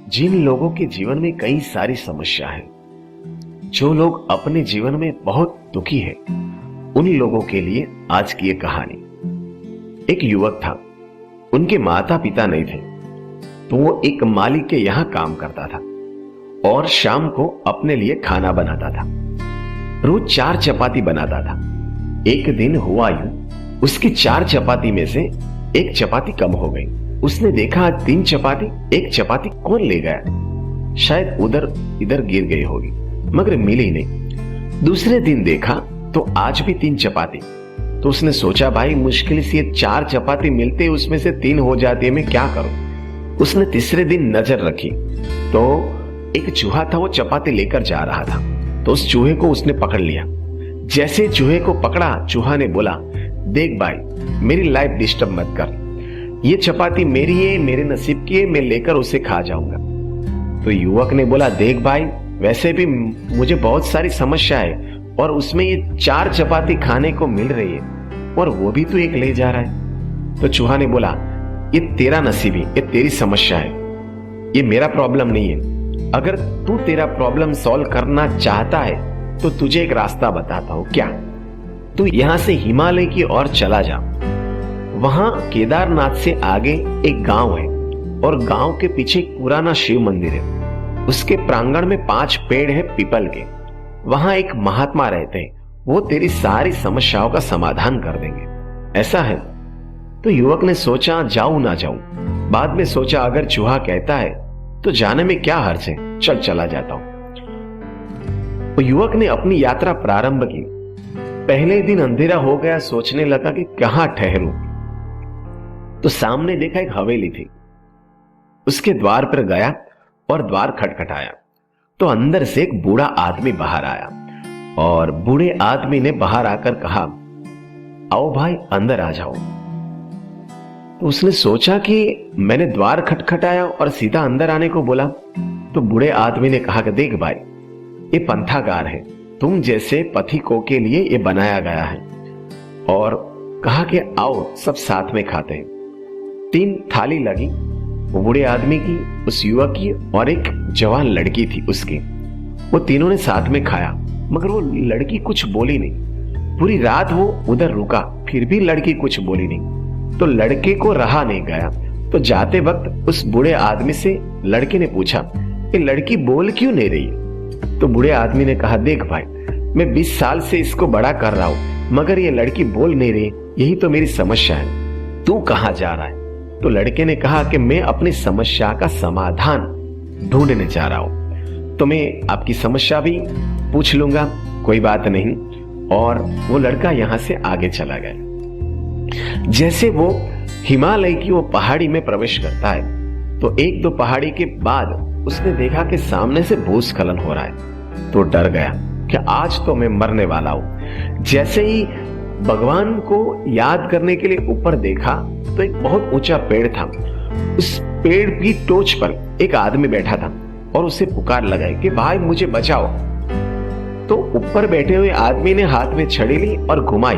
जिन लोगों के जीवन में कई सारी समस्या है, जो लोग अपने जीवन में बहुत दुखी है, उन लोगों के लिए आज की ये कहानी। एक युवक था, उनके माता पिता नहीं थे, तो वो एक मालिक के यहां काम करता था और शाम को अपने लिए खाना बनाता था। रोज 4 चपाती बनाता था। एक दिन हुआ यूं, उसकी 4 चपाती में से एक चपाती कम हो गई। उसने देखा आज 3 चपाती, एक चपाती कौन ले गया? शायद उधर इधर गिर गई होगी, मगर मिली नहीं। दूसरे दिन देखा तो आज भी 3 चपाती। तो उसने सोचा, भाई मुश्किल से 4 चपाती मिलते, उसमें से 3 हो जाती है, मैं क्या करूं? उसने तीसरे दिन नजर रखी तो एक चूहा था, वो चपाती लेकर जा रहा था। तो उस चूहे को उसने पकड़ लिया। जैसे चूहे को पकड़ा, चूहा ने बोला, देख भाई, मेरी लाइफ डिस्टर्ब मत कर, ये चपाती मेरी है, मेरे नसीब की है, मैं लेकर उसे खा जाऊंगा। तो युवक ने बोला, देख भाई, वैसे भी मुझे बहुत सारी समस्या है और उसमें ये 4 चपाती खाने को मिल रही है और वो भी तू एक ले जा रहा है। तो चूहा ने बोला, ये तेरा नसीब है, ये तेरी समस्या है, ये मेरा प्रॉब्लम नहीं है। अगर तू तेरा प्रॉब्लम सॉल्व करना चाहता है तो तुझे एक रास्ता बताता हूं। क्या? तू यहां से हिमालय की ओर चला जा। वहां केदारनाथ से आगे एक गांव है और गांव के पीछे एक पुराना शिव मंदिर है। उसके प्रांगण में 5 पेड़ है पीपल के। वहां एक महात्मा रहते हैं, वो तेरी सारी समस्याओं का समाधान कर देंगे। ऐसा है? तो युवक ने सोचा, जाऊं ना जाऊं। बाद में सोचा, अगर चूहा कहता है तो जाने में क्या हर्ज है, चल चला जाता हूं। तो युवक ने अपनी यात्रा प्रारंभ की। पहले दिन अंधेरा हो गया, सोचने लगा कि कहां ठहरूं। तो सामने देखा एक हवेली थी। उसके द्वार पर गया और द्वार खटखटाया तो अंदर से एक बूढ़ा आदमी बाहर आया और बूढ़े आदमी ने बाहर आकर कहा, आओ भाई, अंदर आ जाओ। तो उसने सोचा कि मैंने द्वार खटखटाया और सीधा अंदर आने को बोला। तो बूढ़े आदमी ने कहा कि देख भाई, ये पंथागार है, तुम जैसे पथिकों के लिए ये बनाया गया है। और कहा कि आओ सब साथ में खाते हैं। 3 थाली लगी, वो बूढ़े आदमी की, उस युवक की और एक जवान लड़की थी उसकी। वो तीनों ने साथ में खाया, मगर वो लड़की कुछ बोली नहीं। पूरी रात वो उधर रुका, फिर भी लड़की कुछ बोली नहीं। तो लड़के को रहा नहीं गया। तो जाते वक्त उस बूढ़े आदमी से लड़के ने पूछा, ये लड़की बोल क्यों नहीं रही? तो बूढ़े आदमी ने कहा, देख भाई, मैं 20 साल से इसको बड़ा कर रहा हूं, मगर ये लड़की बोल नहीं रही, यही तो मेरी समस्या है। तू कहां जा रहा है? तो लड़के ने कहा कि मैं अपनी समस्या का समाधान ढूंढने जा रहा हूं, तो मैं आपकी समस्या भी पूछ लूंगा, कोई बात नहीं। और वो लड़का यहां से आगे चला गया। जैसे वो हिमालय की वो पहाड़ी में प्रवेश करता है तो 1-2 पहाड़ी के बाद उसने देखा कि सामने से भूस्खलन हो रहा है। तो डर गया कि आज तो मैं मरने वाला हूं। जैसे ही भगवान को याद करने के लिए ऊपर देखा तो एक बहुत ऊंचा पेड़ था। उस पेड़ की टोच पर एक आदमी बैठा था और उसे पुकार लगाई कि भाई मुझे बचाओ। तो ऊपर बैठे हुए आदमी ने हाथ में छड़ी ली और घुमाई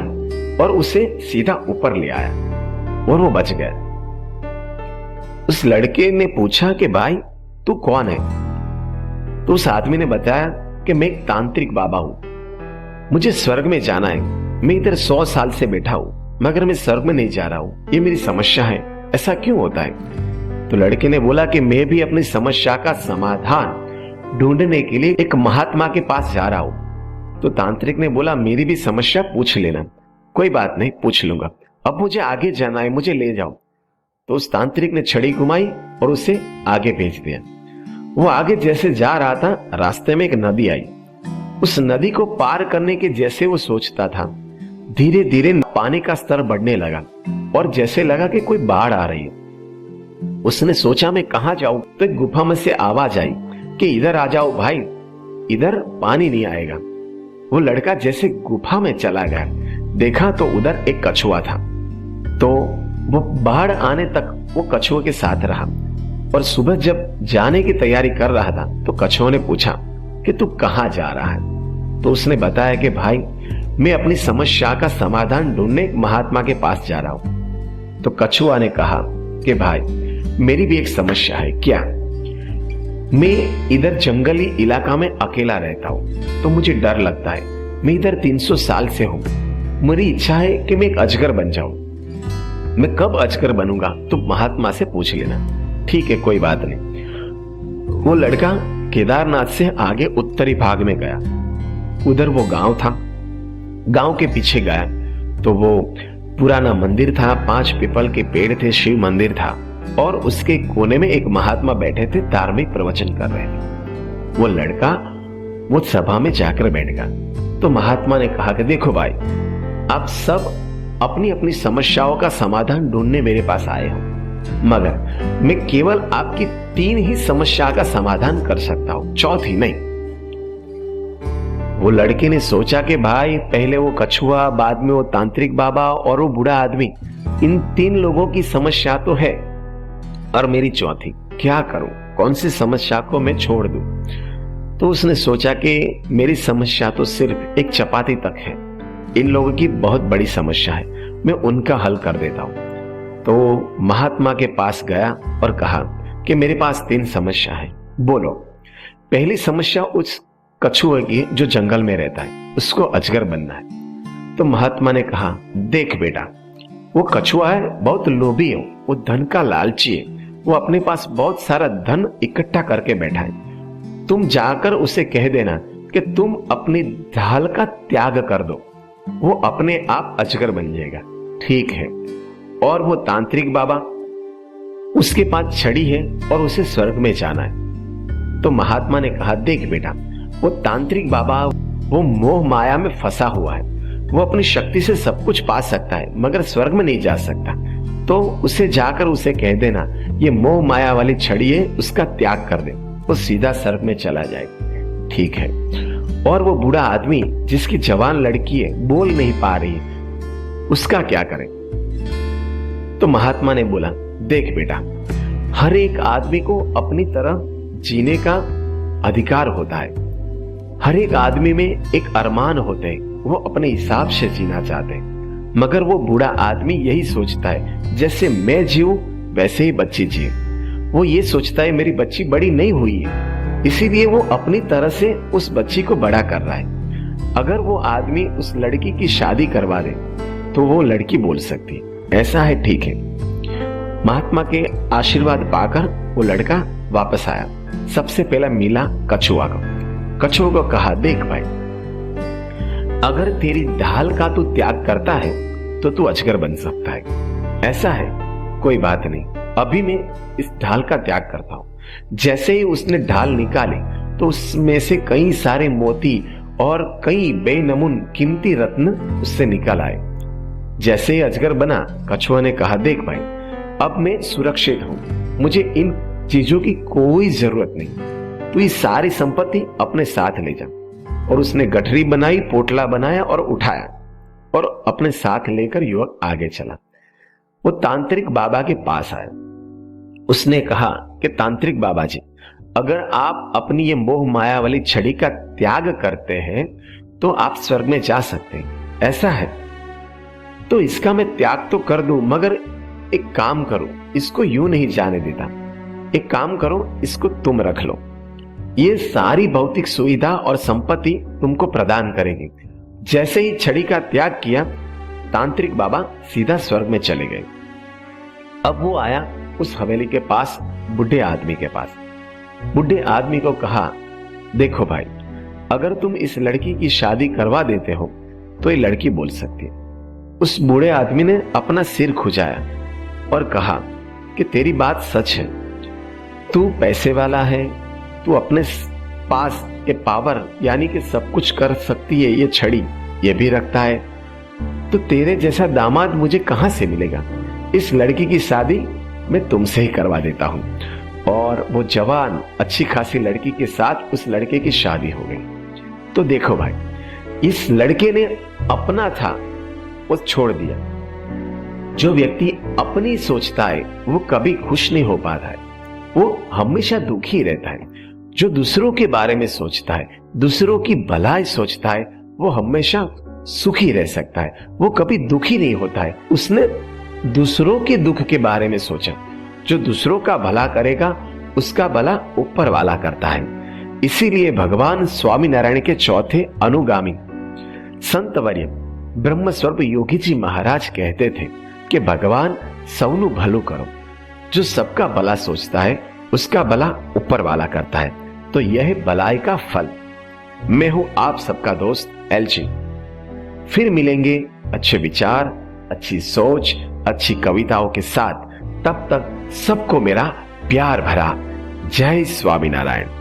और उसे सीधा ऊपर ले आया और वो बच गया। उस लड़के ने पूछा कि भाई तू कौन है? तो उस आदमी ने बताया कि मैं एक तांत्रिक बाबा हूं, मुझे स्वर्ग में जाना है। मैं इधर 100 साल से बैठा हूं, मगर मैं स्वर्ग में नहीं जा रहा हूं, ये मेरी समस्या है, ऐसा क्यों होता है? तो लड़के ने बोला कि मैं भी अपनी समस्या का समाधान ढूंढने के लिए एक महात्मा के पास जा रहा हूं। तो तांत्रिक ने बोला, मेरी भी समस्या पूछ लेना। कोई बात नहीं, पूछ लूंगा, अब मुझे आगे जाना है, मुझे ले जाओ। तो उस तांत्रिक ने छड़ी घुमाई और उसे आगे भेज दिया। वो आगे जैसे जा रहा था, रास्ते में एक नदी आई। उस नदी को पार करने के जैसे वो सोचता था, धीरे धीरे पानी का स्तर बढ़ने लगा और जैसे लगा कि कोई बाढ़ आ रही है। उसने सोचा, मैं कहां जाऊं? तो एक गुफा में से आवाज आई कि इधर आ जाओ भाई, इधर पानी नहीं आएगा। वो लड़का जैसे गुफा में चला गया, देखा तो उधर एक कछुआ था। तो वो बाढ़ आने तक वो कछुए के साथ रहा और सुबह जब जाने की तैयारी कर रहा था तो कछुआ ने पूछा कि तू कहां जा रहा है? तो उसने बताया कि भाई, मैं अपनी समस्या का समाधान ढूंढने एक महात्मा के पास जा रहा हूं। तो कछुआ ने कहा कि भाई, मेरी भी एक समस्या है। क्या? मैं इधर जंगली इलाका में अकेला रहता हूँ तो मुझे डर लगता है। मैं इधर 300 साल से हूँ। मेरी इच्छा है कि मैं एक अजगर बन जाऊं। मैं कब अजगर बनूंगा तो महात्मा से पूछ लेना। ठीक है, कोई बात नहीं। वो लड़का केदारनाथ से आगे उत्तरी भाग में गया। उधर वो गांव था। गांव के पीछे गया तो वो पुराना मंदिर था, 5 पीपल के पेड़ थे, शिव मंदिर था और उसके कोने में एक महात्मा बैठे थे, धार्मिक प्रवचन कर रहे थे। वो लड़का वो सभा में जाकर बैठ गया। तो महात्मा ने कहा कि देखो भाई, आप सब अपनी अपनी समस्याओं का समाधान ढूंढने मेरे पास आए हो, मगर मैं केवल आपकी 3 ही समस्या का समाधान कर सकता हूं, चौथी नहीं। वो लड़के ने सोचा कि भाई पहले वो कछुआ, बाद में वो तांत्रिक बाबा और वो बूढ़ा आदमी, इन 3 लोगों की समस्या तो है और मेरी चौथी, क्या करूं? कौन सी समस्या को मैं छोड़ दूं? तो उसने सोचा कि मेरी समस्या तो सिर्फ एक चपाती तक है। इन लोगों की बहुत बड़ी समस्या है, मैं उनका हल कर देता हूं। तो महात्मा के पास गया और कहा कि मेरे पास 3 समस्या है, बोलो। पहली समस्या उस कछुए की जो जंगल में रहता है, उसको अजगर बनना है। तो महात्मा ने कहा, देख बेटा, वो कछुआ है, बहुत लोभी है, वो धन का लालची है, वो अपने पास बहुत सारा धन इकट्ठा करके बैठा है। तुम जाकर उसे कह देना कि तुम अपनी ढाल का त्याग कर दो, वो अपने आप अजगर बन जाएगा। ठीक है। और वो तांत्रिक बाबा, उसके पास छड़ी है और उसे स्वर्ग में जाना है। तो महात्मा ने कहा, देख बेटा, वो तांत्रिक बाबा वो मोह माया में फंसा हुआ है, वो अपनी शक्ति से सब कुछ पा सकता है मगर स्वर्ग में नहीं जा सकता। तो उसे जाकर उसे कह देना, ये मोह माया वाली छड़ी है, उसका त्याग कर दे, वो सीधा स्वर्ग में चला जाएगा। ठीक है। और वो बूढ़ा आदमी जिसकी जवान लड़की है, बोल नहीं पा रही है, उसका क्या करें? तो महात्मा ने बोला, देख बेटा, हर एक आदमी को अपनी तरह जीने का अधिकार होता है। हर एक आदमी में एक अरमान होते हैं, वो अपने हिसाब से जीना चाहते हैं, मगर वो बूढ़ा आदमी यही सोचता है जैसे मैं जीऊं वैसे ही बच्ची जिए। वो ये सोचता है मेरी बच्ची बड़ी नहीं हुई है, इसीलिए वो अपनी तरह से उस बच्ची को बड़ा कर रहा है। अगर वो आदमी उस लड़की की शादी करवा दे तो वो लड़की बोल सकती है, ऐसा है, ठीक है। महात्मा के आशीर्वाद पाकर वो लड़का वापस आया। सबसे पहला मिला कछुआ को। कछुआ को कहा, देख भाई, अगर तेरी ढाल का तू त्याग करता है तो तू अजगर बन सकता है। ऐसा है, कोई बात नहीं, अभी मैं इस ढाल का त्याग करता हूं। जैसे ही उसने ढाल निकाली तो उसमें से कई सारे मोती और कई बेनमून कीमती रत्न उससे निकल आए। जैसे ही अजगर बना, कछुआ ने कहा, देख भाई, अब मैं सुरक्षित हूं, मुझे इन चीजों की कोई जरूरत नहीं, तू ये सारी संपत्ति अपने साथ ले जा। और उसने गठरी बनाई, पोटला बनाया और उठाया और अपने साथ लेकर युवक आगे चला। वो तांत्रिक बाबा के पास आया। उसने कहा कि तांत्रिक बाबा जी, अगर आप अपनी ये मोह माया वाली छड़ी का त्याग करते हैं तो आप स्वर्ग में जा सकते हैं। ऐसा है तो इसका मैं त्याग तो कर दूं, मगर एक काम करो, इसको यूं नहीं जाने देता। एक काम करो, इसको तुम रख लो, ये सारी भौतिक सुविधा और संपत्ति तुमको प्रदान करेगी। जैसे ही छड़ी का त्याग किया, तांत्रिक बाबा सीधा स्वर्ग में चले गए। अब वो आया उस हवेली के पास, बुढ़े आदमी के पास। बुढ़े आदमी को कहा, देखो भाई, अगर तुम इस लड़की की शादी करवा देते हो तो ये लड़की बोल सकती है। उस बूढ़े आदमी ने अपना सिर खुजाया और कहा कि तेरी बात सच है, तू पैसे वाला है, तू अपने पास ये पावर यानी कि सब कुछ कर सकती है, ये छड़ी ये भी रखता है, तो तेरे जैसा दामाद मुझे कहां से मिलेगा? इस लड़की की शादी मैं तुमसे ही करवा देता हूं। और वो जवान अच्छी खासी लड़की के साथ उस लड़के की शादी हो गई। तो देखो भाई, इस लड़के ने अपना था वो छोड़ दिया। जो व्यक्ति अपनी सोचता है वो कभी खुश नहीं हो पाता है, वो हमेशा दुखी रहता है। जो दूसरों के बारे में सोचता है, दूसरों की भलाई सोचता है, वो हमेशा सुखी रह सकता है, वो कभी दुखी नहीं होता है। उसने दूसरों के दुख के बारे में सोचा। जो दूसरों का भला करेगा उसका भला ऊपर वाला करता है। इसीलिए भगवान स्वामीनारायण के चौथे अनुगामी संतवर्य ब्रह्मस्वरूप योगी जी महाराज कहते थे कि भगवान सौनु भलो करो। जो सबका भला सोचता है उसका भला ऊपर वाला करता है। तो यह भलाई का फल। मैं हूं आप सबका दोस्त एलजी। फिर मिलेंगे अच्छे विचार, अच्छी सोच, अच्छी कविताओं के साथ। तब तक सबको मेरा प्यार भरा जय स्वामीनारायण।